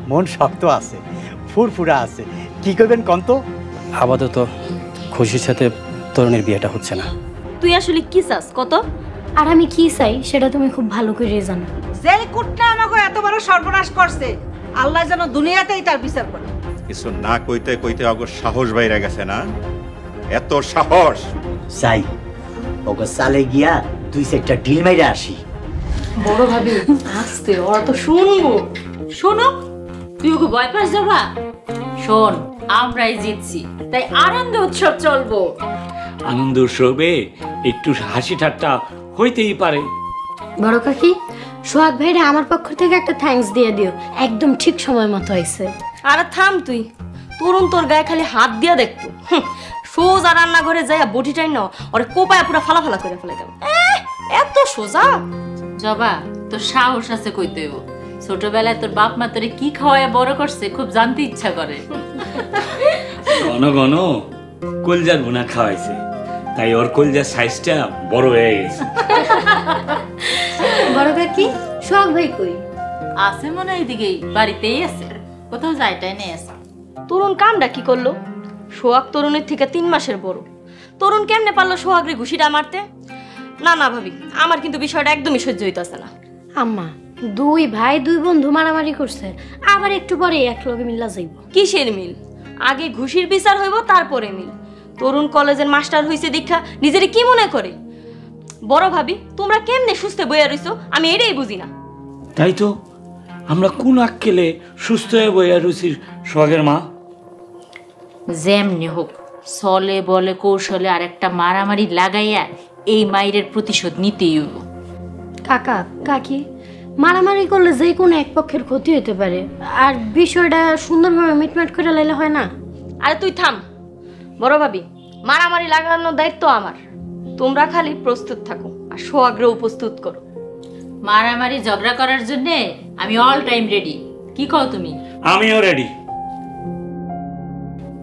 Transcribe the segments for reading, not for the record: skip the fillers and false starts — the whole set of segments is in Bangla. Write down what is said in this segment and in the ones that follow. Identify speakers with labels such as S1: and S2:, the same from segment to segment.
S1: মন শক্ত আছে, ফুরফুরা আছে, কি করবেন কন্ত?
S2: আপাতত খুশির সাথে তরুণের বিয়েটা হচ্ছে না।
S3: তুই আসলে কি চাস কত?
S4: আর আমি কি চাই সেটা তুমি খুব ভালো করে জানো।
S5: যে কুটটা আমাকে এত বড় সর্বনাশ করছে, আল্লাহ যেন দুনিয়াতেই তার বিচার করে।
S6: কিছু না কইতে কইতে অগর সাহস বাইরে গেছে না? এত সাহস
S1: চাই ওকে চালে গিয়া তুই একটা ডিল মাইরা আসি।
S3: বড় ভাবি আসতে ওরা তো শুনবো। শোনো, তুই ওকে ভয় পাস যাবা? শোন, আমরাই জিতছি, তাই আনন্দ উৎসব চলবো।
S7: আনন্দ উৎসবে একটু হাসি ঠাট্টা হইতেই পারে।
S4: বড় কাকি, সোহাগ ভাইরা আমার পক্ষ থেকে একটা থ্যাঙ্কস দিয়ে দিও, একদম ঠিক সময় মতো হয়েছে।
S3: আরে থাম তুই, তরুণ তোর গায়ে খালি হাত দিয়া দেখতো, সোজা রান্নাঘরে যাইয়া বটিটাই না ওরে কোপায় পুরো ফালা ফালা করে ফেলে দেব। এত সোজা?
S8: জবা, তোর সাহস আছে কইতেও। ছোটবেলায় তোর বাপ মা তোরে কি খাওয়ায় বড় করছে খুব জানতে ইচ্ছা করে।
S7: ঘন ঘন কলজার ভুনা খাওয়াইছে, তাই ওর কলজার সাইজটা বড় হয়ে গেছে।
S4: বড় কাকি, সোহাগ ভাই কই?
S8: আছে মনে হয় এদিকেই, বাড়িতেই আছে, কোথাও যাইটাই নেই আছে।
S3: তরুণ কামটা কি করলো? সোহাগ তরুণের থেকে 3 মাসের বড়। তরুণ কেমনে পারলো সোহাগরে ঘুষিটা মারতে? না না ভাবি, আমার কিন্তু বিষয়টা একদমই সহ্য হইতাছে না।
S4: আম্মা, 2 ভাই 2 বন্ধু মারামারি করছে, আবার একটু পরে একলগে মিল্লা যাইব।
S3: কিসের মিল? আগে ঘুষির বিচার হইব, তারপরে মিল। তরুণ কলেজের মাস্টার হইছে দীক্ষা নিজেরে কি মনে করে? বড় ভাবি, তোমরা কেমনে সুস্থে বইয়া রইছো আমি এটাই বুঝি না।
S7: তাই তো, আমরা কোন আক্কেলে সুস্থ হয়ে বইয়া রুচির সোহাগের মা?
S8: যেমনি হোক, চলে বলে কৌশলে আর একটা মারামারি লাগাইয়া এই মাইরের প্রতিশোধ নিতেই হইব।
S4: কাকা কাকি, মারামারি করলে যে কোনো এক পক্ষের ক্ষতি হতে পারে, আর বিষয়টা সুন্দরভাবে মিটমাট করে লাইলে হয় না?
S3: আরে তুই থাম। বড় ভাবি, মারামারি লাগানোর দায়িত্ব আমার। তোমরা খালি প্রস্তুত থাকো আর সোহাগরে উপস্থিত করো।
S8: মারামারি ঝগড়া করার জন্য আমি অল টাইম রেডি। কি কও তুমি?
S7: আমিও রেডি।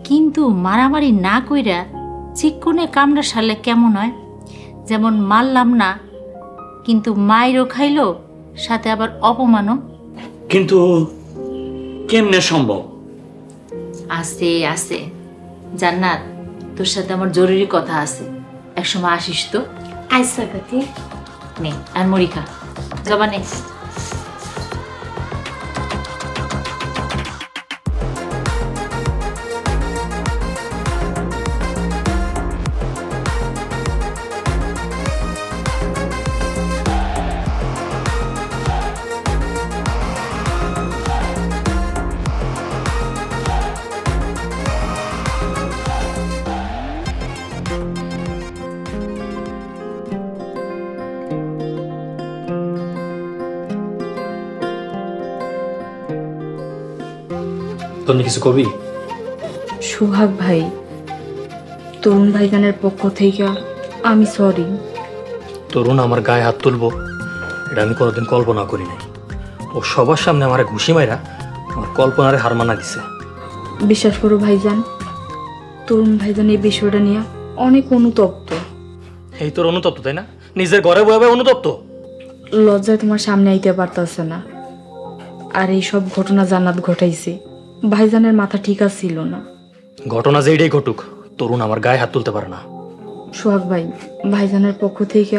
S8: কিন্তু মারামারি না কইরা চিকনে কামড়া সারলে কেমন হয়? যেমন মারলাম না, কিন্তু মাইরও খাইলো, সাথে আবার অপমানও।
S7: কিন্তু কেমনে সম্ভব?
S8: আছে আছে জান্নাত, তোর সাথে আমার জরুরি কথা আছে, একসময় আসিস তো।
S4: আচ্ছা কাকি।
S8: নে আর মুড়ি খা। জবা নে।
S2: তুমি কিছু কবি?
S9: সোহাগ ভাই, তরুণ ভাইজানের পক্ষ থেকে আমি সরি।
S2: তরুণ আমার গায়ে হাত তুলবো এটা আমি কোনোদিন কল্পনা করি নাই। ও সবার সামনে আমার ঘুষি মাইরা আমার কল্পনারে হার মানা দিছে।
S9: বিশ্বাস করো ভাইজান, তরুণ ভাইজান এই বিষয়টা নিয়ে অনেক অনুতপ্ত।
S2: এই তোর অনুতপ্ত, তাই না? নিজের ঘরে বয়ে বয়ে অনুতপ্ত।
S9: লজ্জায় তোমার সামনে আইতে পারতাছে না। আর এই সব ঘটনা জান্নাত ঘটাইছে, ভাইজানের মাথা ঠিক ছিল না।
S2: ঘটনা যেইটাই ঘটুক, তরুণ আমার গায়ে হাত তুলতে পারে না।
S9: সোহাগ ভাই, ভাইজানের পক্ষ থেকে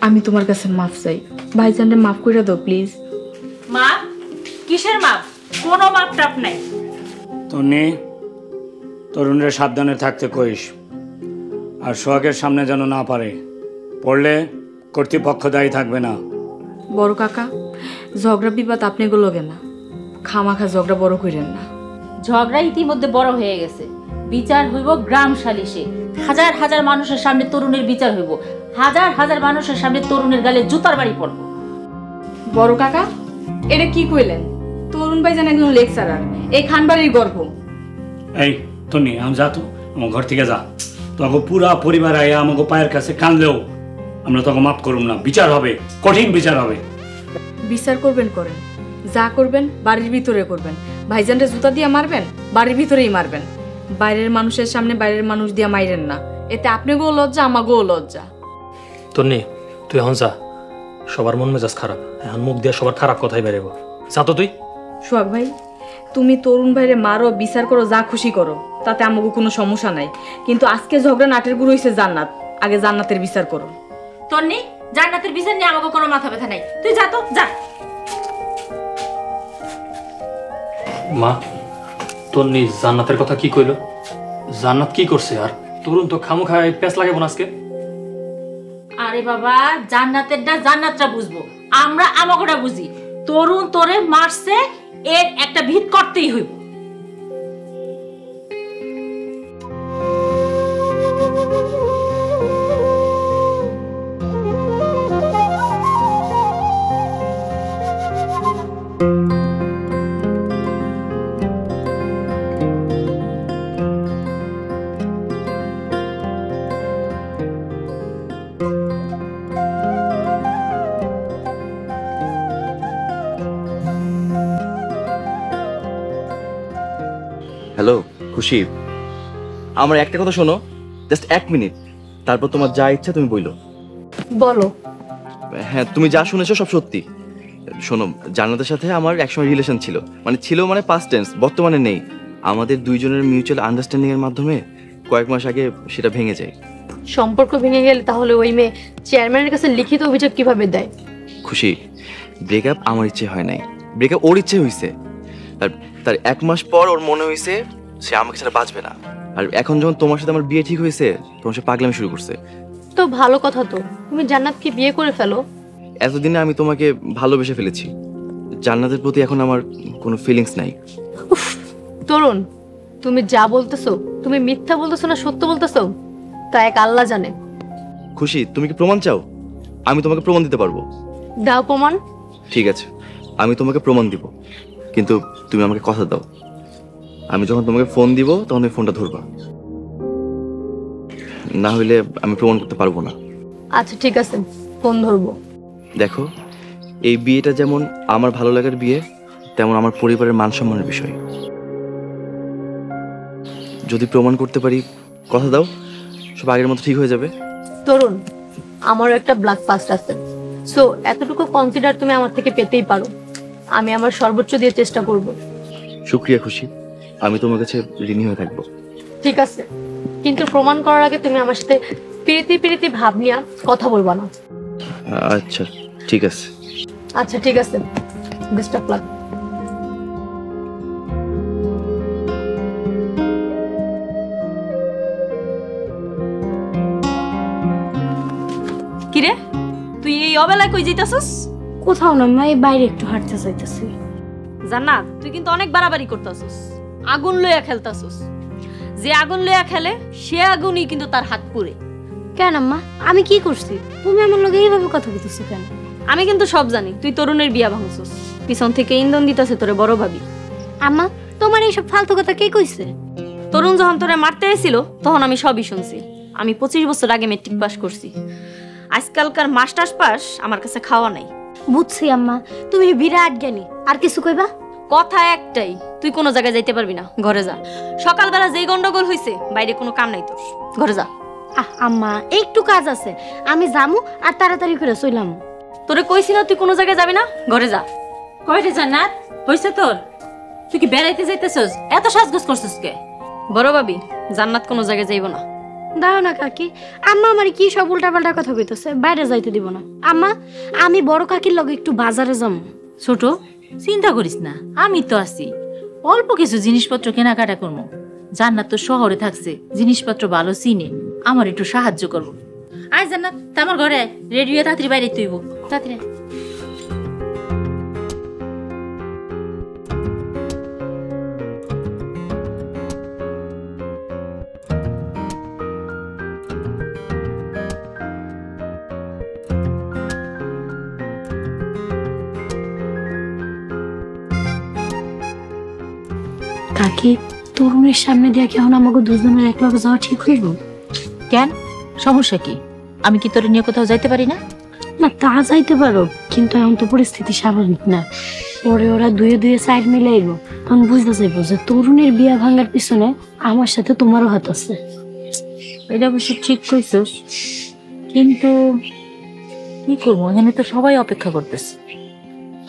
S9: আমি তোমার কাছে মাফ চাই। ভাইজানরে মাফ করে দাও প্লিজ।
S8: মাপ? কিসের মাপ? কোনো মাপ টাপ নাই।
S7: তনি, তরুণের সাবধানে থাকতে কইস, আর সোহাগের সামনে যেন না পারে। পড়লে কর্তৃপক্ষ দায়ী থাকবে না।
S9: বড় কাকা, ঝগড়া বিবাদ আপনি গুলোগে না, খামাখা ঝগড়া বড় করেন না।
S8: ঝগড়া ইতিমধ্যে বড় হয়ে গেছে, বিচার হইব গ্রাম সালিশে। হাজার হাজার মানুষের সামনে তরুণের বিচার হইব, হাজার হাজার মানুষের সামনে তরুণের গালে জুতার বাড়ি পড়ব।
S9: বড় কাকা, এটা কি কইলেন? তরুণ ভাইজান একজন লেকচারার, এই খানবাড়ির গর্ব।
S7: এই তনি, আমি যা তো আমার ঘর থেকে যা। তোকে পুরা পরিবার আয়া আমাকে পায়ের কাছে কানলেও আমরা তোকে মাফ করুম না। বিচার হবে, কঠিন বিচার হবে।
S9: বিচার করবেন করেন, যা করবেন বাড়ির ভিতরে করবেন। ভাইজানরে জুতা দিয়ে মারবেন, বাড়ির ভিতরেই মারবেন। বাইরের মানুষের সামনে বাইরের মানুষ দিয়ে মাইরেন না, এতে আপনি গো লজ্জা আমাগো লজ্জা।
S2: তন্নি তুই এখন যা, সবার মন মেজাজ খারাপ, এখন মুখ দিয়ে সবার খারাপ কথাই বেরোবো। যা তো তুই।
S9: সোহাগ ভাই, তুমি তরুণ ভাইরে মারো, বিচার করো, যা খুশি করো, তাতে আমাকে কোনো সমস্যা নাই, কিন্তু আজকে ঝগড়া নাটের গুরু হইছে জান্নাত, আগে জান্নাতের বিচার করো।
S8: তন্নি, জান্নাতের বিচার নিয়ে আমাকে কোনো মাথা ব্যথা নাই, তুই যা তো যা।
S2: মা, তন্নি জান্নাতের কথা কি কইলো? জান্নাত কি করছে? আর তরুণ তো খামোখায় পেঁচ লাগাবো না আজকে।
S8: আরে বাবা, জান্নাতেরটা জান্নাতরা বুঝবো, আমরা আমাগোটা বুঝি। তরুণ তোরে মারছে, এর একটা ভিত করতেই হইব।
S10: হ্যালো খুশি, আমার একটা কথা শোনো, জাস্ট 1 মিনিট, তারপর তোমার যা ইচ্ছা তুমি বইলো।
S4: বলো।
S10: হ্যাঁ, তুমি যা শুনেছো সব সত্যি। শোনো, জান্নাতের সাথে আমার একসময় রিলেশন ছিল, মানে পাস্ট টেন্স, বর্তমানে নেই। আমাদের দুইজনের মিউচুয়াল আন্ডারস্ট্যান্ডিং এর মাধ্যমে কয়েক মাস আগে সেটা ভেঙে যায়।
S4: সম্পর্ক ভেঙে গেলে তাহলে ওই মেয়ে চেয়ারম্যানের কাছে লিখিত অভিযোগ কিভাবে দেয়?
S10: খুশি, ব্রেকআপ আমার ইচ্ছে হয় নাই, ব্রেকআপ ওর ইচ্ছে হয়েছে। তার 1 মাস পর ওর মনে হয়েছে সে আমাকে ছাড়া বাঁচবে না, আর এখন যখন তোমার সাথে আমার বিয়ে ঠিক হয়েছে, তোমার সাথে পাগলামি শুরু করছে।
S4: তো ভালো কথা তো, তুমি জান্নাতকে বিয়ে করে ফেলো।
S10: এতদিনে আমি তোমাকে ভালোবেসে ফেলেছি, জান্নাতের প্রতি এখন আমার কোনো ফিলিংস নাই।
S4: উফ, তরুণ, তুমি যা বলতেছো, তুমি মিথ্যা বলতেছো না সত্য বলতেছো, তা এক আল্লাহ জানে।
S10: খুশি, তুমি কি প্রমাণ চাও? আমি তোমাকে প্রমাণ দিতে পারবো।
S4: দাও প্রমাণ।
S10: ঠিক আছে, আমি তোমাকে প্রমাণ দিব, কিন্তু তুমি আমাকে কথা দাও, আমি যখন তোমাকে ফোন দিব তখন তুমি ফোনটা ধরবা, না হইলে আমি প্রমাণ করতে পারবো না।
S4: আচ্ছা ঠিক আছে, ফোন ধরবো।
S10: দেখো, এই বিয়েটা যেমন আমার ভালো লাগার বিয়ে, তেমন আমার পরিবারের মান সম্মানের বিষয়। যদি প্রমাণ করতে পারি, কথা দাও, সব আগের মতো ঠিক হয়ে যাবে।
S4: তরুণ, আমারও একটা ব্লাড পাস্ট আছে, সো এতটুকু কনসিডার তুমি আমার থেকে পেতেই পারো। আমি আমার সর্বোচ্চ দিয়ে চেষ্টা করব।
S10: শুক্রিয়া খুশি, আমি তোমার কাছে ঋণী হয়ে থাকবো।
S4: ঠিক আছে, কিন্তু প্রমাণ করার আগে তুমি আমার সাথে প্রীতি ভাব নিয়ে কথা বলবা না।
S10: আচ্ছা ঠিক আছে।
S4: আচ্ছা ঠিক আছে, বেস্ট অফ লাক।
S3: কিরে, তুই এই অবেলায় কই যাইতাছস?
S4: কোথাও না মা, এই বাইরে একটু হাঁটতে চাইতেছি।
S3: জান্নাত, তুই কিন্তু অনেক বাড়াবাড়ি করতাছস, আগুন লইয়া খেলতাছস। যে আগুন লইয়া খেলে সে আগুনই কিন্তু তার হাত পুড়ে।
S4: কেন আম্মা, আমি কি করছি? তুমি আমার লগে এইভাবে কথা বলতেছো কেন?
S3: আমি কিন্তু সব জানি, তুই তরুণের বিয়া ভাঙছস, পিছন থেকে ইন্ধন দিতেছে তোরে বড় ভাবি।
S4: আম্মা, তোমার এইসব ফালতু কথা কে কইছে?
S3: তরুণ যখন তোরে মারতে এসেছিল তখন আমি সবই শুনছি। আমি 25 বছর আগে মেট্রিক পাস করছি, আজকালকার মাস্টার্স পাস আমার কাছে খাওয়া নাই।
S4: বুঝছি আম্মা, তুমি বিরাট জ্ঞানী। আর কিছু কইবা?
S3: কথা একটাই, তুই কোনো জায়গায় যাইতে পারবি না, ঘরে যা। সকালবেলা যেই গন্ডগোল হইছে, বাইরে কোনো কাম নাই তোর, ঘরে যা।
S4: আম্মা, একটু কাজ আছে, আমি যামু আর তাড়াতাড়ি করে চইলাম।
S3: তোরে কইছি না তুই কোনো জায়গায় যাবি না, ঘরে যা।
S8: কয়টা জান্নাত হইছে তোর? তুই কি বেড়াইতে যাইতেছস? এত সাজগোজ করছস কে?
S3: বড় ভাবি, জান্নাত কোনো জায়গায় যাইব না।
S4: দাও না কাকি, আম্মা আমার কি সব উল্টাপাল্টা কথা কইতেছে, বাইরে যাইতে দিব না। আম্মা, আমি বড় কাকির লগে একটু বাজারে যাম।
S8: ছোট, চিন্তা করিস না, আমি তো আছি। অল্প কিছু জিনিসপত্র কেনাকাটা করবো। জান্নাত তো শহরে থাকছে, জিনিসপত্র ভালো চিনে, আমার একটু সাহায্য করবো। আয় জান্নাত, আমার ঘরে রেডি হয়ে তাড়াতাড়ি বাইরে তুইব, তাড়াতাড়ি।
S4: কাকি, তরুণের সামনে দিয়ে কি এখন আমাকে দুজনের একলগে যাওয়া ঠিক হইব?
S8: কেন, সমস্যা কি? আমি কি তোর নিয়ে কোথাও যাইতে পারি না?
S4: না, তা যাইতে পারো, কিন্তু এখন তো পরিস্থিতি স্বাভাবিক না। পরে ওরা দুয়ে সাইড মিলাইব, তখন বুঝতে চাইবো যে তরুণের বিয়া ভাঙার পিছনে আমার সাথে তোমারও হাত আছে।
S8: এটা অবশ্য ঠিক কইছস, কিন্তু কি করবো, এখানে তো সবাই অপেক্ষা করতেছে,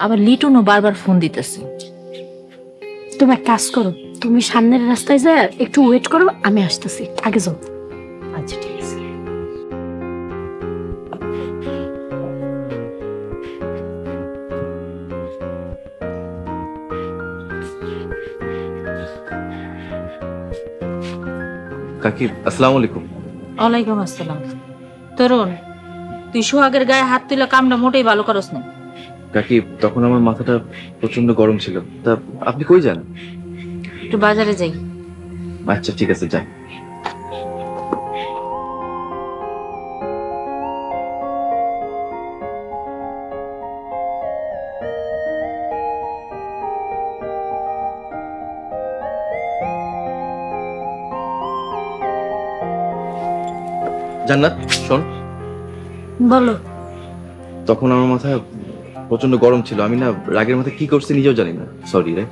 S8: আবার লিটনও বারবার ফোন দিতেছে।
S4: তুমি এক কাজ করো, তুমি সামনের রাস্তায় যা একটু ওয়েট করো, আমি আসতেছি, আগে যাও।
S8: আচ্ছা ঠিক আছে।
S10: কাকি আসসালামু আলাইকুম।
S8: ওয়ালাইকুম আসসালাম। তরুণ, তুই সোহাগের গায়ে হাত তুলে কামটা মোটেই ভালো করস না।
S10: কাকি তখন আমার মাথাটা প্রচন্ড গরম ছিল। তা আপনি কই যান?
S8: একটু বাজারে যাই।
S10: আচ্ছা ঠিক আছে, যাই। জান্নাত শোন,
S4: বলো।
S10: তখন আমার মাথা প্রচন্ড গরম ছিল, আমি না রাগের মাথায় কি করছি নিজেও জানি না। সরি রে।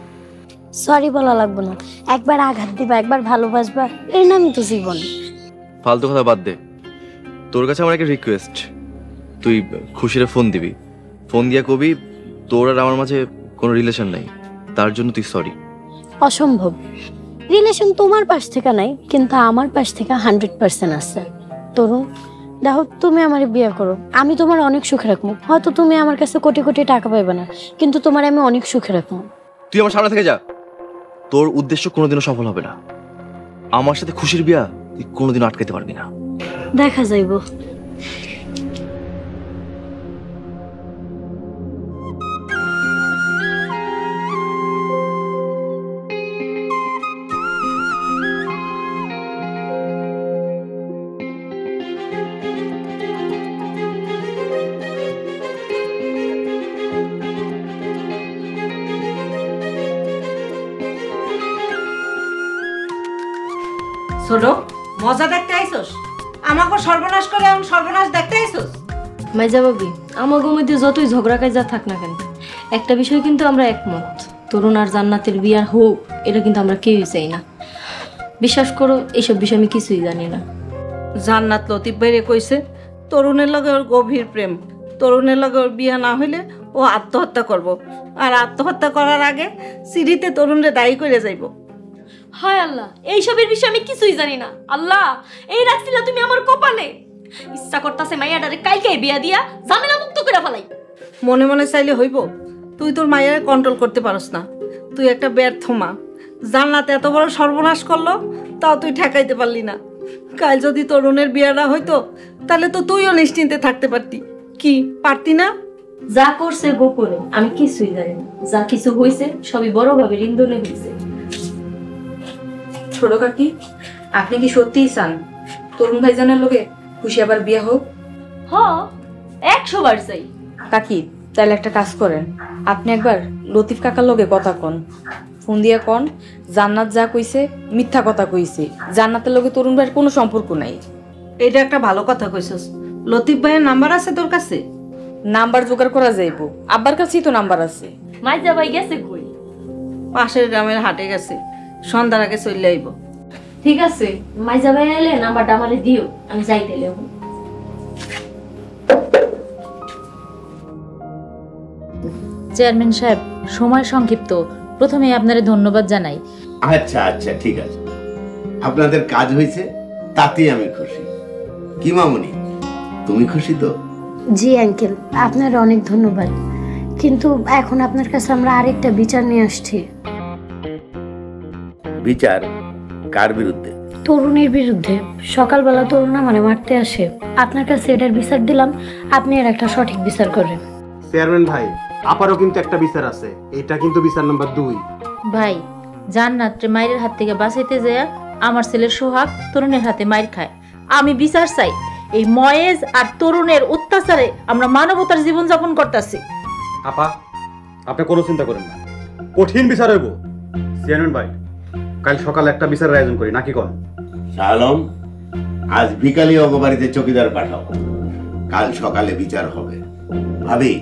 S4: সরি বলা লাগবে না, একবার আঘাত দিবা, একবার ভালোবাসবা, এর নামই তো জীবন।
S10: ফালতু কথা বাদ দে। তোর কাছে আমার একটা রিকোয়েস্ট, তুই খুশিরে ফোন দিবি, ফোন দিয়া কবি তোর আর আমার মাঝে কোনো রিলেশন নাই, তার জন্য তুই সরি।
S4: অসম্ভব, রিলেশন তোমার পাশ থেকে নাই, কিন্তু আমার পাশ থেকে 100% আছে। তরুণ দেখো, তুমি আমার বিয়ে করো, আমি তোমার অনেক সুখে রাখবো। হয়তো তুমি আমার কাছে কোটি কোটি টাকা পাইবে না, কিন্তু তোমার আমি অনেক সুখে রাখবো।
S10: তুই আমার সামনে থেকে যা, তোর উদ্দেশ্য কোনোদিনও সফল হবে না। আমার সাথে খুশির বিয়া তুই কোনোদিনও আটকাতে পারবি না।
S4: দেখা যাইব।
S5: ছোট মজা দেখতে আইছস? আমাকে সর্বনাশ করে এখন সর্বনাশ দেখতে আইছস?
S3: মাইজা ভাবি, আমাগো মধ্যে যতই ঝগড়া কাজা থাক না কেন, একটা বিষয় কিন্তু আমরা একমত, তরুণ আর জান্নাতের বিয়া হোক, এটা কিন্তু আমরা কেউই চাই না। বিশ্বাস করো, এইসব বিষয় আমি কিছুই জানি না।
S5: জান্নাত লতিফ ভাইরে কইছে তরুণের লগে ওর গভীর প্রেম, তরুণের লগে ওর বিয়া না হইলে ও আত্মহত্যা করব, আর আত্মহত্যা করার আগে সিঁড়িতে তরুণরে দায়ী করে যাইব।
S3: হায় আল্লাহ, এইসবের বিষয়ে আমি কিছুই জানি না। আল্লাহ, এই রাখছিলা তুমি আমার কপালে। ইচ্ছা করতেছে মাইয়াডারে কালকে বিয়া দিয়া ঝামেলা মুক্ত করে ফেলাই।
S5: মনে মনে চাইলে হইব? তুই তোর মায়ের কন্ট্রোল করতে পারস না, তুই একটা ব্যর্থ মা। জান্নাত এত বড় সর্বনাশ করলো, তাও তুই ঠেকাইতে পারলি না। কাল যদি তরুণের বিয়াটা হইতো, তাহলে তো তুইও নিশ্চিন্তে থাকতে পারতি। কি পারতি না?
S3: যা করছে গোপনে, আমি কিছুই জানি না। যা কিছু হয়েছে সবই বড় ভাবে ইন্ধনে হয়েছে।
S9: ছোট কাকি, আপনি কি সত্যিই চান তরুণ ভাইজানের লোকে খুশি আবার বিয়ে হোক?
S3: হ, 100 বার চাই।
S9: কাকি, তাহলে একটা কাজ করেন, আপনি একবার লতিফ কাকার লোকে কথা কন, ফোন দিয়া কন জান্নাত যা কইছে মিথ্যা কথা কইছে, জান্নাতের লোকে তরুণ ভাইয়ের কোনো সম্পর্ক নাই।
S5: এটা একটা ভালো কথা কইছস। লতিফ ভাইয়ের নাম্বার আছে তোর কাছে?
S9: নাম্বার জোগাড় করা যাইব, আব্বার কাছেই তো নাম্বার আছে।
S3: মাইজা ভাই গেছে কই?
S5: পাশের গ্রামের হাটে গেছে, সন্ধ্যার আগে চলে আইব।
S3: ঠিক আছে, মাইজা ভাই এলে নাম্বারটা আমারে দিও, আমি যাইতে লেব।
S8: চেয়ারম্যান সাহেব, সময় সংক্ষিপ্ত, প্রথমে আপনারে ধন্যবাদ জানাই।
S11: আচ্ছা আচ্ছা ঠিক আছে, আপনাদের কাজ হয়েছে তাতেই আমি খুশি। কি মামুনি, তুমি খুশি তো?
S4: জি আঙ্কেল, আপনার অনেক ধন্যবাদ, কিন্তু এখন আপনার কাছে আমরা আরেকটা বিচার নিয়ে আসছি।
S11: বিচার কার বিরুদ্ধে?
S4: তরুণের বিরুদ্ধে। সকালবেলা তরুণ মানে মারতে আসে, আপনার কাছে এটার বিচার দিলাম, আপনি এর একটা সঠিক বিচার করেন।
S12: চেয়ারম্যান ভাই, আপারও কিন্তু একটা বিচার আছে, এটা কিন্তু বিচার নাম্বার 2।
S8: ভাই, জান্নাত মায়ের হাত থেকে বাঁচাইতে যায় আমার ছেলের সোহাগ তরুণের হাতে মাইর খায়। আমি বিচার চাই। এই ময়েজ আর তরুণের অত্যাচারে আমরা মানবতার জীবন যাপন করতেছি।
S12: আপা, আপনি কোনো চিন্তা করেন না, কঠিন বিচার হইব। চেয়ারম্যান ভাই, কাল সকালে একটা বিচারের আয়োজন করি নাকি কোন?
S11: শালম, আজ বিকালে অগবাড়িতে চকিদার পাঠাও, কাল সকালে বিচার হবে। ভাবি,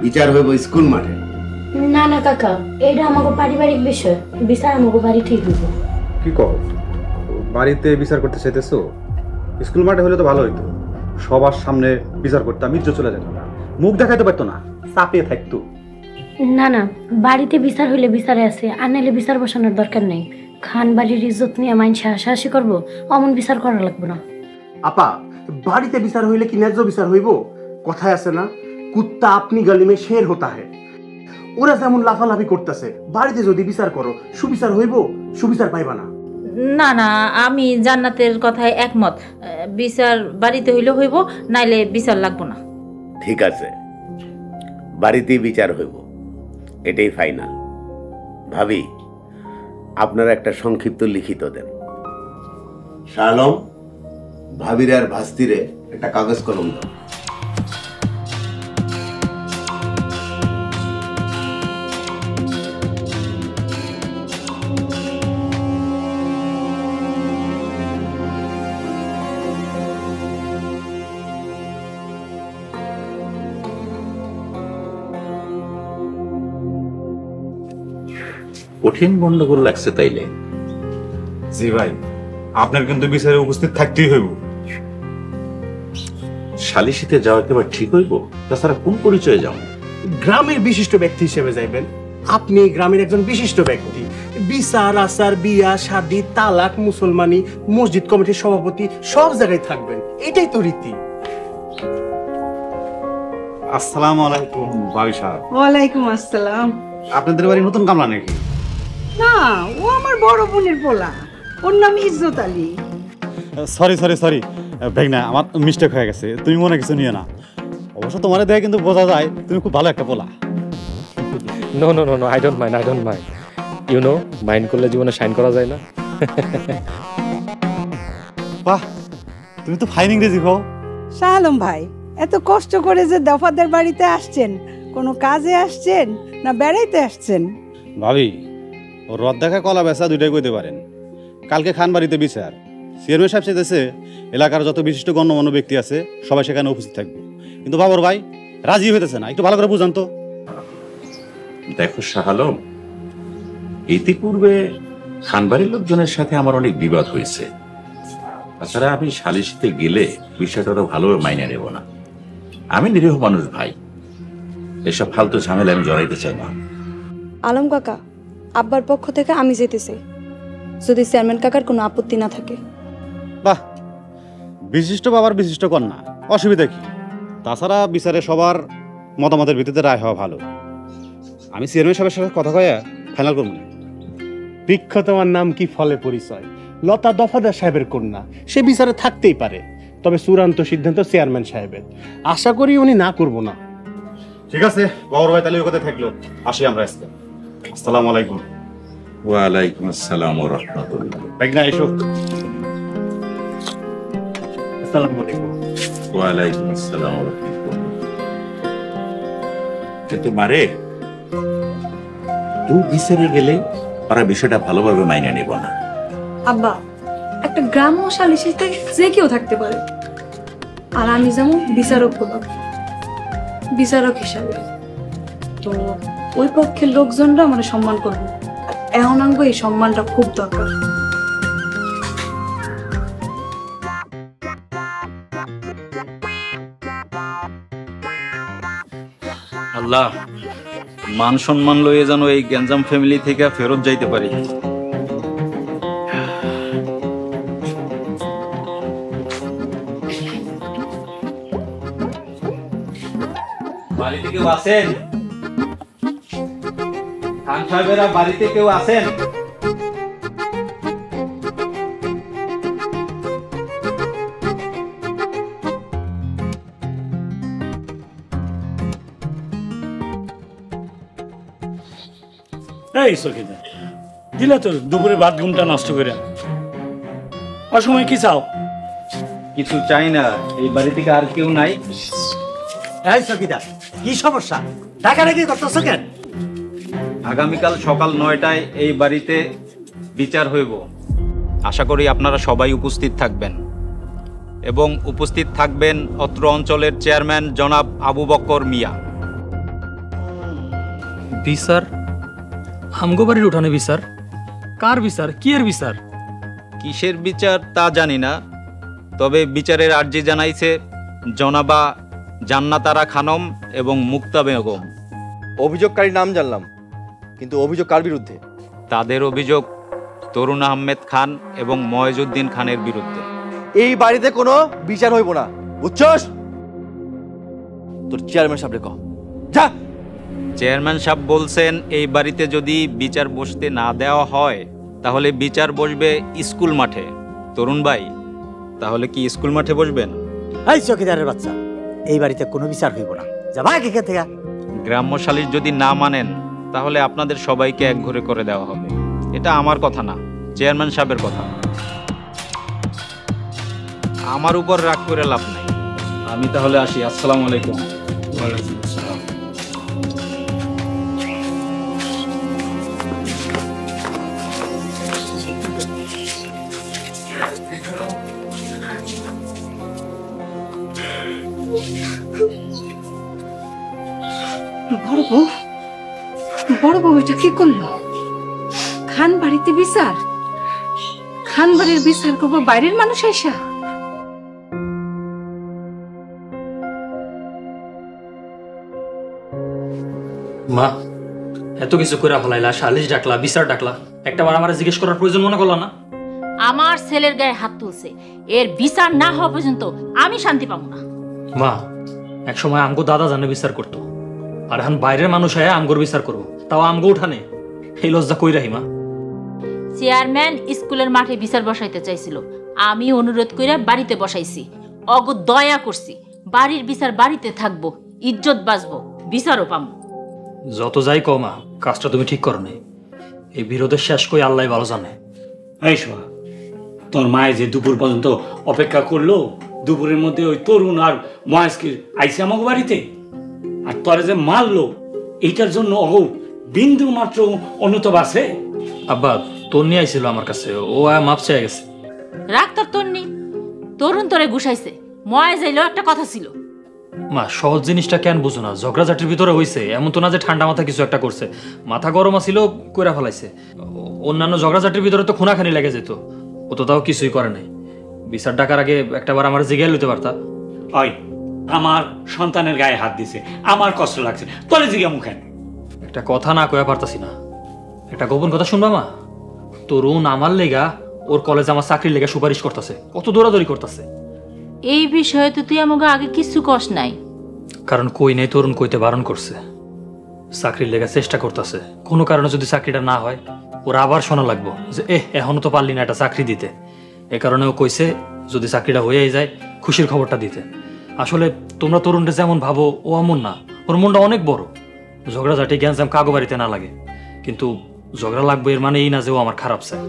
S11: বিচার হইব স্কুল মাঠে।
S4: না না কাকা, এটা আমাকে পারিবারিক বিষয়, বিচার আমাকে বাড়ি ঠিক হইব।
S12: কি কর, বাড়িতে বিচার করতে চাইতেছো? স্কুল মাঠে হলে তো ভালো হইতো, সবার সামনে বিচার করতাম, ইজ্জত চলে যেত না, মুখ দেখাইতে পারতো না, চাপিয়ে থাকতো।
S4: না না, বাড়িতে বিচার হইলে বিচারে আছে, আর নাইলে বিচার বসানোর দরকার নেই। খান বাড়ির ইজ্জত নিয়ে মাইনসে হাসাহাসি করবো, অমন বিচার করা লাগবে না।
S13: আপা, বাড়িতে বিচার হইলে কি ন্যায্য বিচার হইব? কথায় আছে না, কুত্তা আপনি গলি মে শের হতা হে। ওরা যেমন লাফালাফি করতেছে, বাড়িতে যদি বিচার করো সুবিচার হইব, সুবিচার পাইবা না।
S8: না না, আমি জান্নাতের কথায় একমত। বিচার বাড়িতে হইলে হইব, নাইলে বিচার লাগবো না।
S11: ঠিক আছে, বাড়িতেই বিচার হইব, এটাই ফাইনাল। ভাবি, আপনারা একটা সংক্ষিপ্ত লিখিত দেন। শালম, ভাবির আর ভাস্তিরে একটা কাগজ কলম দাও।
S6: কঠিন গন্ডগোল লাগছে তাইলে?
S12: জি ভাই, আপনার কিন্তু বিচারে উপস্থিত থাকতেই হইব।
S6: সালিশিতে যাওয়া একেবারে ঠিক হইব? তাছাড়া কোন পরিচয়ে যাও?
S13: গ্রামের বিশিষ্ট ব্যক্তি হিসেবে যাইবেন। আপনি গ্রামের একজন বিশিষ্ট ব্যক্তি, বিচার আচার বিয়া শাদী তালাক মুসলমানি মসজিদ কমিটির সভাপতি সব জায়গায় থাকবেন, এটাই তো রীতি।
S12: আসসালামু আলাইকুম ভাবি সাহেব।
S5: ওয়ালাইকুম আসসালাম।
S12: আপনাদের বাড়ি নতুন কামলা নাকি?
S5: না, ও আমার বড় বোনের পোলা, ওর নাম ইজ্জত আলী।
S12: সরি সরি সরি ভাইনা, আমার মিস্টেক হয়ে গেছে, তুমি মনে কিছু নিয়ে না। অবশ্য তোমার দেখে কিন্তু বোঝা যায় তুমি খুব ভালো একটা পোলা।
S2: No no no no, I don't mind, I don't mind. You know, mind করলে জীবনে শাইন করা যায় না।
S12: বাহ, তুমি তো ফাইন ইংরেজি কও।
S5: শাহ আলম ভাই, এত কষ্ট করে যে দফাদার বাড়িতে আসছেন, কোনো কাজে আসছেন না বেড়াইতে আসছেন?
S12: ভাবি, ও রদ দেখা কলা বেচা দুইটাই কইতে পারেন। কালকে খান বাড়িতে বিচার, চেয়ারম্যান সাহেব চাইতেছে এলাকার যত বিশিষ্ট গণ্যমান্য ব্যক্তি আছে সবাই সেখানে উপস্থিত থাকবে, কিন্তু বাবর ভাই রাজি হইতেছে না। একটু ভালো করে বুঝান তো।
S6: দেখো শাহ আলম, ইতিপূর্বে খানবাড়ির লোকজনের সাথে আমার অনেক বিবাদ হয়েছে। তাছাড়া আমি সালিশিতে গেলে বিষয়টা ভালোভাবে মাইনে নেব না। আমি নিরীহ মানুষ ভাই, এসব ফালতু ঝামেলা আমি জড়াইতে চাই না।
S14: আলম কাকা, আব্বার পক্ষ থেকে আমি যেতে চাই, যদি চেয়ারম্যান কাকার কোনো আপত্তি না থাকে।
S12: বাহ, বিশিষ্ট বাবার বিশিষ্ট কন্যা, অসুবিধা কি? তাছাড়া বিচারে সবার মতামতের ভিত্তিতে রায় হওয়া ভালো। আমি চেয়ারম্যান সাহেবের সাথে কথা কয়ে ফাইনাল করব।
S13: বৃক্ষ তোমার নাম কি ফলে পরিচয়, লতা দফাদার সাহেবের কন্যা, সে বিচারে থাকতেই পারে, তবে চূড়ান্ত সিদ্ধান্ত চেয়ারম্যান সাহেবের। আশা করি উনি না করব না।
S12: ঠিক আছে বাবর ভাই, তাহলে ওই কথা থাকলো, আসি আমরা আজকে। আসসালামু আলাইকুম।
S6: ওয়ালাইকুম আসসালাম ওয়া রাহমাতুল্লাহ।
S12: মেঘনা এসো।
S13: আসসালামু আলাইকুম।
S6: ওয়ালাইকুম আসসালাম ওয়া রাহমাতুল্লাহ। কিন্তু মারে, তুই বিচারে গেলে ওরা বিষয়টা ভালোভাবে মাইনে নেব না।
S14: আব্বা, একটা গ্রাম্য সালিশিতে যে কেউ থাকতে পারে, আর আমি যেমন বিচারক হলাম, বিচারক হিসাবে তো ওই পক্ষের লোকজনরা আমার সম্মান করবে। এখন আঙ্গ এই সম্মানটা খুব দরকার।
S15: আল্লাহ, মান সম্মান লইয়ে যেন এই গ্যাঞ্জাম ফ্যামিলি থেকে ফেরত যাইতে পারি। বাড়িতে কেউ আছেন? খান সাহেবেরা বাড়িতে কেউ আছেন?
S7: এই সখিদা, দিলা তো দুপুরে ভাত ঘুমটা নষ্ট করে। অসময় কি চাও?
S15: কিছু চাই না, এই বাড়ি থেকে আর কেউ নাই।
S1: এই সকিদার, কি সমস্যা? ডাকাডাকি করতেছ কেন?
S15: আগামীকাল সকাল 9টায় এই বাড়িতে বিচার হইব। আশা করি আপনারা সবাই উপস্থিত থাকবেন এবং উপস্থিত থাকবেন অত্র অঞ্চলের চেয়ারম্যান জনাব আবু বকর মিয়া।
S2: বিচার? আমগো বাড়ির উঠানে বিচার? কার বিচার? কি এর বিচার?
S15: কিসের বিচার তা জানি না, তবে বিচারের আর্জি জানাইছে জনাবা জান্নাতারা খানম এবং মুক্তা বেগম।
S10: অভিযোগকারীর নাম জানলাম, কিন্তু অভিযোগ কার বিরুদ্ধে?
S15: তাদের অভিযোগ তরুণ আহমেদ খান এবং ময়জউদ্দিন খানের বিরুদ্ধে।
S10: এই বাড়িতে কোনো বিচার হইব না, বুঝছস? তোর চেয়ারম্যান সাহেবরে কহ, যা।
S15: চেয়ারম্যান সাহেব বলছেন এই বাড়িতে যদি বিচার বসতে না দেওয়া হয় তাহলে বিচার বসবে স্কুল মাঠে। তরুণ ভাই, তাহলে কি স্কুল মাঠে বসবেন?
S1: এই চকিদারের বাচ্চা, এই বাড়িতে কোনো বিচার হইব না, যা ভাগ এখান থেকে।
S15: গ্রাম্য সালিশ যদি না মানেন তাহলে আপনাদের সবাইকে একঘরে করে দেওয়া হবে। এটা আমার কথা না, চেয়ারম্যান সাহেবের কথা। আমার উপর রাগ করে লাভ নাই। আমি তাহলে আসি। আসসালামু আলাইকুম। ওয়ালাইকুম আসসালাম।
S5: বড় বউ এটা কি করলো? খান বাড়িতে বিচার, খান বাড়ির বিচার করবো বাইরের মানুষ আইসা?
S2: মা, এত কিছু করে ফেলাইলা, সালিশ ডাকলা, বিচার ডাকলা, একটা বার আমার জিজ্ঞেস করার প্রয়োজন মনে করলো না?
S8: আমার ছেলের গায়ে হাত তুলছে, এর বিচার না হওয়া পর্যন্ত আমি শান্তি পাবো না।
S2: মা, এক সময় আমগো দাদা জানে বিচার করতো, আর এখন বাইরের মানুষ আয়া আমগোর বিচার করবো, তাও আমগো উঠানে। এই লজ্জা কই রাহি মা?
S8: চেয়ারম্যান স্কুলের মাঠে বিচার বসাইতে চাইছিল, আমি অনুরোধ কইরা বাড়িতে বসাইছি। অগো দয়া করছি, বাড়ির বিচার বাড়িতে থাকবো, ইজ্জত বাঁচবো, বিচারও পাবো।
S2: যত যাই কও মা, কাজটা তুমি ঠিক করো নাই। এই বিরোধের শেষ কই আল্লাহ ভালো জানে।
S7: এই শোয়া, তোর মায়ে যে দুপুর পর্যন্ত অপেক্ষা করলো, দুপুরের মধ্যে ওই তরুণ আর মহেশকে আইসে আমাকে বাড়িতে, আর তোরে যে মারলো, এইটার জন্য ও বিন্দু মাত্র অনুতাপ আছে?
S2: আব্বা, তোর নিয়ে আইছিল আমার কাছে, ও মাপ চেয়ে গেছে।
S8: রাগ তোর তন্নি, তরুণ তোরে গুছাইছে, ময় যাইলেও একটা কথা ছিল।
S2: মা, সহজ জিনিসটা কেন বুঝো না? ঝগড়াঝাটির ভিতরে হইছে, এমন তো না যে ঠান্ডা মাথা কিছু একটা করছে। মাথা গরম আছিল, কইরা ফেলাইছে। অন্যান্য ঝগড়াঝাটির ভিতরে তো খুনাখানি লেগে যেত, ও তো তাও কিছুই করে নাই। বিচার ডাকার আগে একটাবার আমার জিগাই লইতে পারতা।
S7: ওই আমার সন্তানের গায়ে হাত দিছে, আমার কষ্ট লাগছে, তোরে জিগা মুখে
S2: একটা কথা না কইয়া পারতাছি না। একটা গোপন কথা শুনবা মা? তরুণ আমার লেগা ওর কলেজে আমার চাকরির লেগা সুপারিশ করতেছে, কত দৌড়াদৌড়ি করতেছে।
S8: এই বিষয়ে তো তুই আমাকে আগে কিছু কষ্ট নাই।
S2: কারণ কই নাই, তরুণ কইতে বারণ করছে। চাকরির লেগা চেষ্টা করতেছে, কোনো কারণে যদি চাকরিটা না হয় ওরা আবার শোনা লাগবো যে এখনো তো পারলি না একটা চাকরি দিতে। এ কারণে ও কইছে যদি চাকরিটা হয়েই যায় খুশির খবরটা দিতে। আসলে তোমরা তরুণটা যেমন ভাবো ও এমন না, ওর মনটা অনেক বড়। ঝগড়াঝাটি গ্যাঞ্জাম কাগো বাড়িতে না লাগে, কিন্তু ঝগড়া লাগবে এর মানে এই না যে ও আমার খারাপ চায়।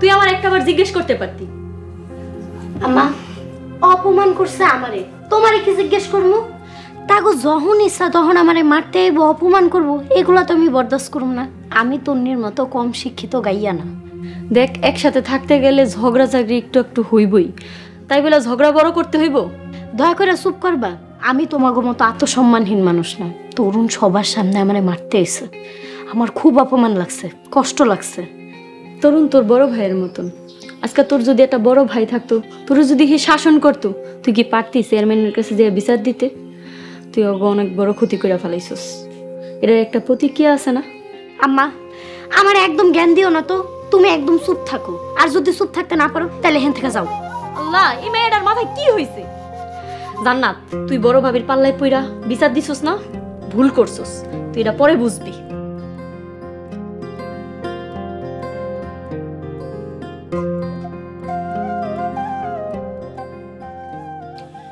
S3: তুই আমার একটাবার জিজ্ঞেস করতে পারতি।
S4: আম্মা, অপমান করছে আমারে, তোমারে কি জিজ্ঞেস করবো? তাগো যখন ইচ্ছা তখন আমারে মারতে আইব, অপমান করব, এগুলা তো আমি বরদাস্ত করব না। আমি তন্নির মতো কম শিক্ষিত গাইয়া না।
S3: দেখ, একসাথে থাকতে গেলে ঝগড়া ঝাগড়ি একটু একটু হইবই, তাই বলে ঝগড়া বড় করতে হইব?
S4: দয়া করে চুপ করবা। আমি তোমাগো মতো আত্মসম্মানহীন মানুষ না। তরুণ সবার সামনে আমারে মারতে এসে আমার খুব অপমান লাগছে, কষ্ট লাগছে।
S3: তরুণ তোর বড় ভাইয়ের মতন। আজকে তোর যদি একটা বড় ভাই থাকতো, তোর যদি সে শাসন করতো, তুই কি পারতি চেয়ারম্যানের কাছে যে বিচার দিতে? তুই ওগো অনেক বড় ক্ষতি করে ফেলাইছস। এটার একটা প্রতিক্রিয়া আছে না?
S4: আম্মা, আমার একদম জ্ঞান দিও না তো। তুমি একদম চুপ থাকো, আর যদি চুপ থাকতে না পারো তাহলে এখান থেকে যাও।
S3: আল্লাহ, এই মেয়েটার মাথায় কি হয়েছে? জান্নাত, তুই বড় ভাবির পাল্লায় পইরা বিচার দিছস না, ভুল করছস। তুই এটা পরে বুঝবি।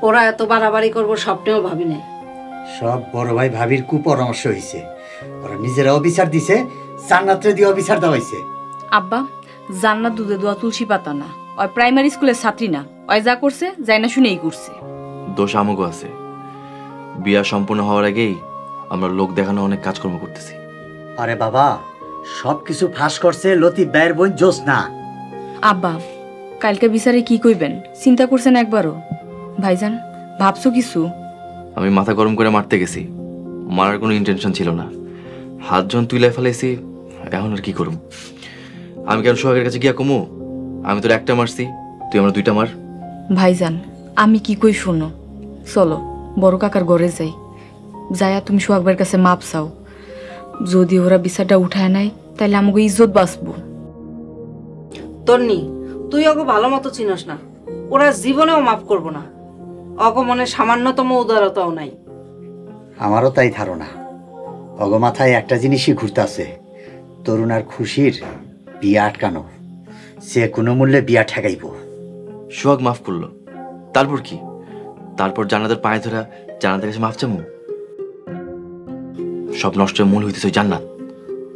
S5: ওরা এত বাড়াবাড়ি করবো স্বপ্নেও ভাবি নাই।
S1: সব বড় ভাই ভাবির কুপরামর্শ হয়েছে। ওরা নিজেরাও বিচার দিছে, জান্নাতরে দিয়েও বিচার দেওয়া হয়েছে।
S9: আব্বা, জান্নাত দুধে দোয়া তুলসী পাতা না। ওই প্রাইমারি স্কুলের ছাত্রী না। ওই যা করছে যাই না শুনেই করছে।
S10: দোষ আমাগো আছে। বিয়া সম্পূর্ণ হওয়ার আগেই আমরা লোক দেখানো অনেক কাজকর্ম করতেছি।
S1: আরে বাবা, সবকিছু ফাঁস করছে লতিফ ভাইয়ের বোন জোসনা।
S9: আব্বা কালকে বিচারে কি কইবেন চিন্তা করছেন একবারও? ভাইজান ভাবছো কিছু?
S10: আমি মাথা গরম করে মারতে গেছি, মারার কোনো ইন্টেনশন ছিল না। হাত জন তুলে ফেলাইছি, এখন আর কি করুম? আমি কেন সোহাগের কাছে গিয়া কমু? আমি তোর একটা মারছি, তুই আমার দুইটা মার।
S9: ভাইজান আমি কি কই শুনো, চলো বড় কাকার ঘরে যাই, যাইয়া তুমি সোহাগবের কাছে মাপ চাও। যদি ওরা বিচারটা উঠায় নাই তাহলে আমাকে ইজ্জত বাঁচবো।
S5: তন্নি তুই ওকে ভালো মতো চিনস না, ওরা জীবনেও মাফ করবো না। অগ মনে সামান্যতম উদারতাও নাই।
S1: আমারও তাই ধারণা। অগমাথায় একটা জিনিসই ঘুরতেছে, তরুণ আর খুশির বিয়া আটকানো। সে কোনো মূল্যে বিয়া ঠেকাইব।
S10: সোহাগ মাফ করলো, তারপর কি? তারপর জান্নাতের পায়ে ধরা জান্নাতের কাছে মাফ চামু? সব নষ্টের মূল হইতেছে জান্নাত।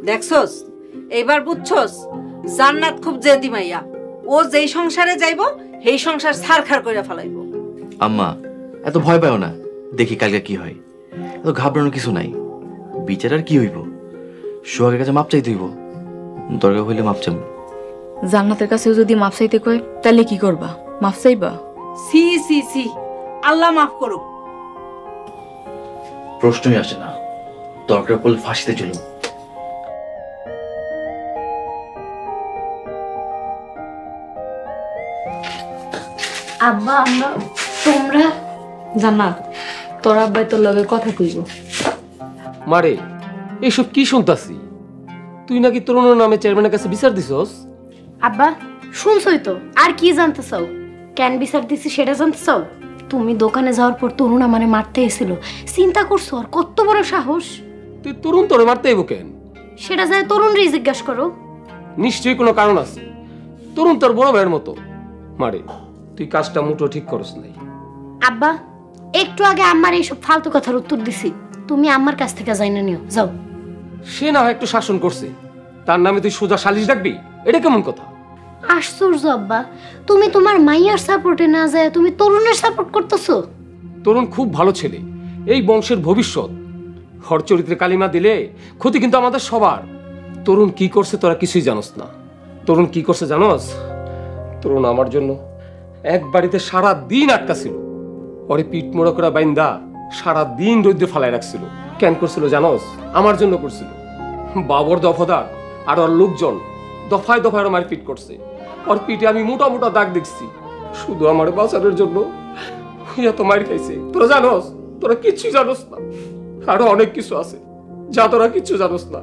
S5: দেখছস এইবার বুঝছস, জান্নাত খুব জেদি মাইয়া। ও যেই সংসারে যাইব সেই সংসার ছারখার কইরা ফেলাইব।
S10: আম্মা এত ভয় পাও না, দেখি কালকে কি হয়। এত ঘাবড়ানোর কিছু নাই, বিচার আর কি হইব? সোহাগের কাছে মাপ চাইতে হইব, দরকার হইলে মাপ চাম।
S9: জান্নাতের কাছেও যদি মাপ চাইতে কয় তাহলে কি করবা? মাপ চাইবা?
S5: সি সি সি, আল্লাহ মাফ করুক।
S10: প্রশ্নই আসে না, দরকার পড়লে ফাঁসিতে চলুন।
S3: আব্বা আমরা তোমরা জান্নাত, তোর আব্বাই তোর লগে কথা কইব।
S16: মারে এইসব কি শুনতাছি? তুই নাকি তরুণের নামে চেয়ারম্যানের কাছে বিচার দিছস?
S4: আব্বা শুনছই তো, আর কি জানতে চাও? কেন বিচার দিছি সেটা জানতে চাও? তুমি দোকানে যাওয়ার পর তরুণ আমারে মারতে এসেছিল, চিন্তা করছো আর কত বড় সাহস?
S16: তুই তরুণ তোরে মারতে আইব কেন?
S4: সেটা যায় তরুণরে জিজ্ঞাসা করো।
S16: নিশ্চয়ই কোনো কারণ আছে। তরুণ তোর বড় ভাইয়ের মতো। মারে তুই কাজটা মুঠো ঠিক করস নাই।
S4: আব্বা একটু আগে আমার এইসব ফালতু কথার উত্তর দিছি, তুমি আমার কাছ থেকে জাইনা নিও, যাও।
S16: সে না হয় একটু শাসন করছে, তার নামে তুই সোজা সালিশ ডাকবি? এটা কেমন কথা?
S4: আশ্চর্য আব্বা, তুমি তোমার মাইয়ার সাপোর্টে না যায় তুমি তরুণের সাপোর্ট করতেছো।
S16: তরুণ খুব ভালো ছেলে, এই বংশের ভবিষ্যৎ। হর চরিত্রে কালিমা দিলে ক্ষতি কিন্তু আমাদের সবার। তরুণ কি করছে তোরা কিছুই জানোস না। তরুণ কি করছে জানোস? তরুণ আমার জন্য এক বাড়িতে সারা দিন আটকা ছিল, ওরে পিঠ মোড়া করে বাইন্দা সারা দিন রোদ্রে ফালায় রাখছিল। কেন করছিল জানোস? আমার জন্য করছিল। বাবর দফাদার আর ওর লোকজন দফায় দফায় ওর মারপিট করছে। ওর পিঠে আমি মোটা মোটা দাগ দেখছি, শুধু আমার বাঁচানোর জন্য এত মার খাইছে। তোরা জানোস? তোরা কিচ্ছু জানোস না। আরো অনেক কিছু আছে যা তোরা কিচ্ছু জানোস না।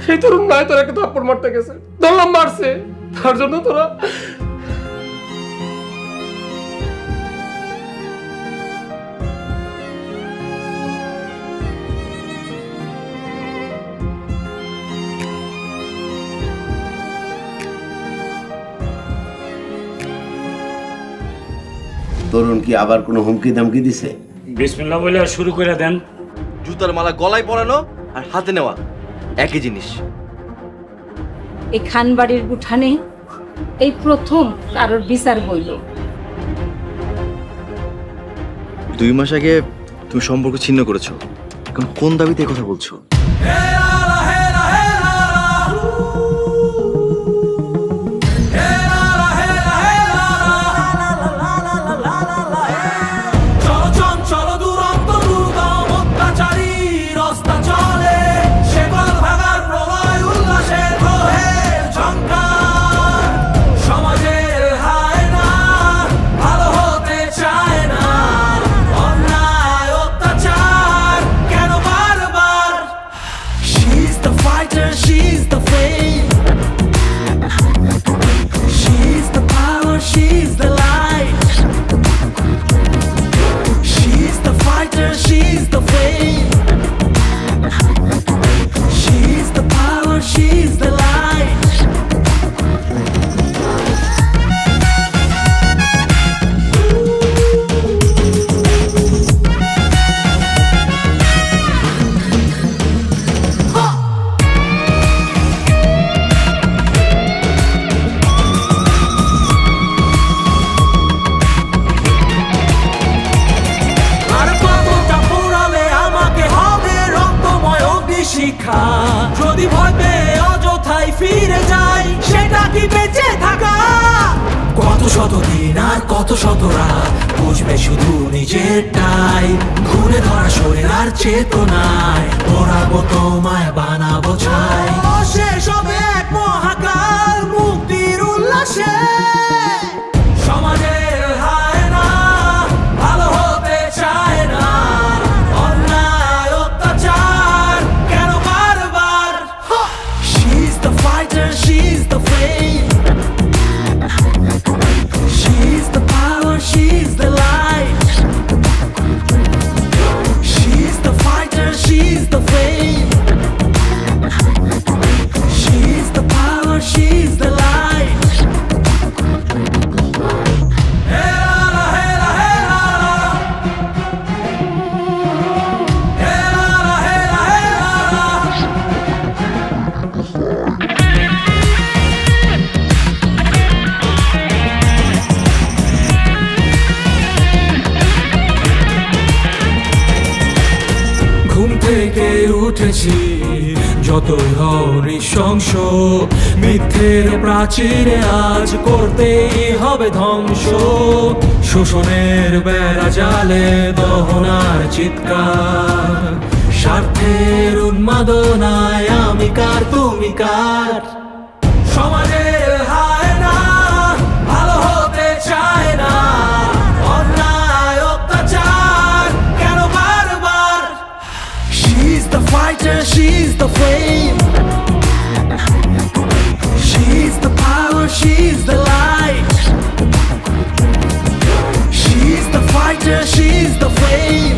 S16: সেই তরুণ নয় তোরা একটা থাপ্পড় মারতে গেছে, ধরলাম মারছে, তার জন্য তোরা
S11: তরুণ কি আবার কোনো হুমকি দামকি দিছে?
S7: বিসমিল্লাহ বলে শুরু করে দেন।
S10: জুতার মালা গলায় পরানো আর হাতে নেওয়া একই জিনিস।
S5: এই খানবাড়ির উঠানে এই প্রথম কারোর বিচার হইল।
S10: 2 মাস আগে তুমি সম্পর্ক ছিন্ন করেছো, এখন কোন দাবিতে কথা বলছো?
S17: শতদিন আর কত শত রাত বুঝবে শুধু নিজেরটাই ঘুরে ধরা শরীর আর চেতনায় পড়াবো তোমায় বানাবো ছাই শেষ হবে এক মহাকাল মুক্তির উল্লাসে সমাজের হায় না ভালো হতে চায় না অন্যায় অত্যাচার কেন বারবার She's the fighter, she's the flame She's the power, she's the light She's the fighter, she's the flame She's the power, she's the light ঘুম থেকে উঠেছি যতই হও নৃশংস মিথ্যের প্রাচীরে আজ করতেই হবে ধ্বংস শোষণের বেড়া জালে দহনার চিৎকার স্বার্থের উন্মাদনায় আমি কার তুমি কার সমাজের হায় না ভালো হতে চায় না অন্যায় অত্যাচার কেন বারবার She's the fighter, she's the flame She's the power, she's the light She's the fighter, she's the flame